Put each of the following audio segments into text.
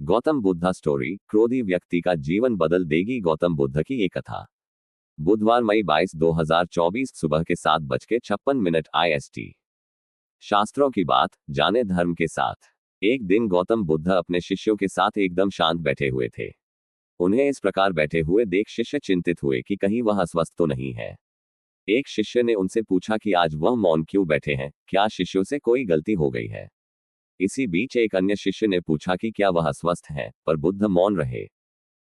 Gautam Buddha story, क्रोधी व्यक्ति का जीवन बदल देगी। गौतम बुद्ध की ये कथा। बुधवार मई 22, 2024 सुबह के 7:56 IST। शास्त्रों की बात जाने धर्म के साथ। एक दिन गौतम बुद्ध अपने शिष्यों के साथ एकदम शांत बैठे हुए थे। उन्हें इस प्रकार बैठे हुए देख शिष्य चिंतित हुए कि कहीं वह अस्वस्थ तो नहीं है। एक शिष्य ने उनसे पूछा कि आज वह मौन क्यों बैठे हैं, क्या शिष्यों से कोई गलती हो गई है। इसी बीच एक अन्य शिष्य ने पूछा कि क्या वह अस्वस्थ हैं, पर बुद्ध मौन रहे।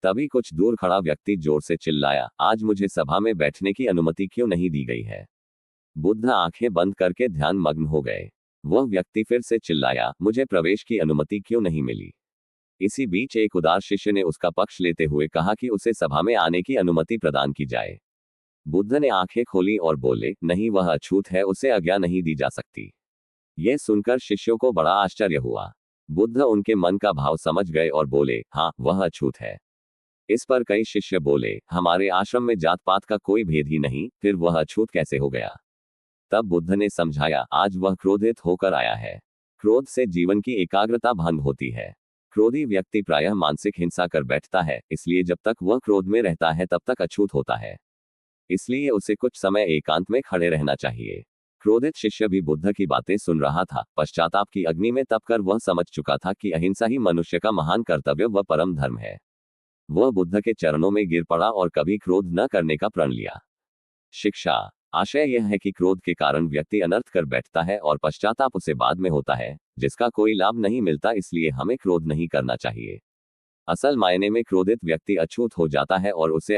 तभी कुछ दूर खड़ा व्यक्ति जोर से चिल्लाया, आज मुझे सभा में बैठने की अनुमति क्यों नहीं दी गई है। बुद्ध आंखें बंद करके ध्यान मग्न हो गए। वह व्यक्ति फिर से चिल्लाया, मुझे प्रवेश की अनुमति क्यों नहीं मिली। इसी बीच एक उदार शिष्य ने उसका पक्ष लेते हुए कहा कि उसे सभा में आने की अनुमति प्रदान की जाए। बुद्ध ने आंखें खोली और बोले, नहीं, वह अछूत है, उसे आज्ञा नहीं दी जा सकती। यह सुनकर शिष्यों को बड़ा आश्चर्य हुआ। बुद्ध उनके मन का भाव समझ गए और बोले, हाँ, वह अछूत है। इस पर कई शिष्य बोले, हमारे आश्रम में जात पात का कोई भेद ही नहीं, फिर वह अछूत कैसे हो गया। तब बुद्ध ने समझाया, आज वह क्रोधित होकर आया है। क्रोध से जीवन की एकाग्रता भंग होती है। क्रोधी व्यक्ति प्रायः मानसिक हिंसा कर बैठता है, इसलिए जब तक वह क्रोध में रहता है तब तक अछूत होता है। इसलिए उसे कुछ समय एकांत में खड़े रहना चाहिए। क्रोधित शिष्य भी बुद्ध की बातें सुन रहा था। पश्चाताप की अग्नि में तपकर वह समझ चुका था कि अहिंसा ही मनुष्य का महान कर्तव्य व परम धर्म है। वह बुद्ध के चरणों में गिर पड़ा और कभी क्रोध न करने का प्रण लिया। शिक्षा। आशय यह है कि क्रोध के कारण व्यक्ति अनर्थ कर बैठता है और पश्चाताप उसे बाद में होता है, जिसका कोई लाभ नहीं मिलता। इसलिए हमें क्रोध नहीं करना चाहिए। असल मायने में क्रोधित व्यक्ति अछूत हो जाता है और उसे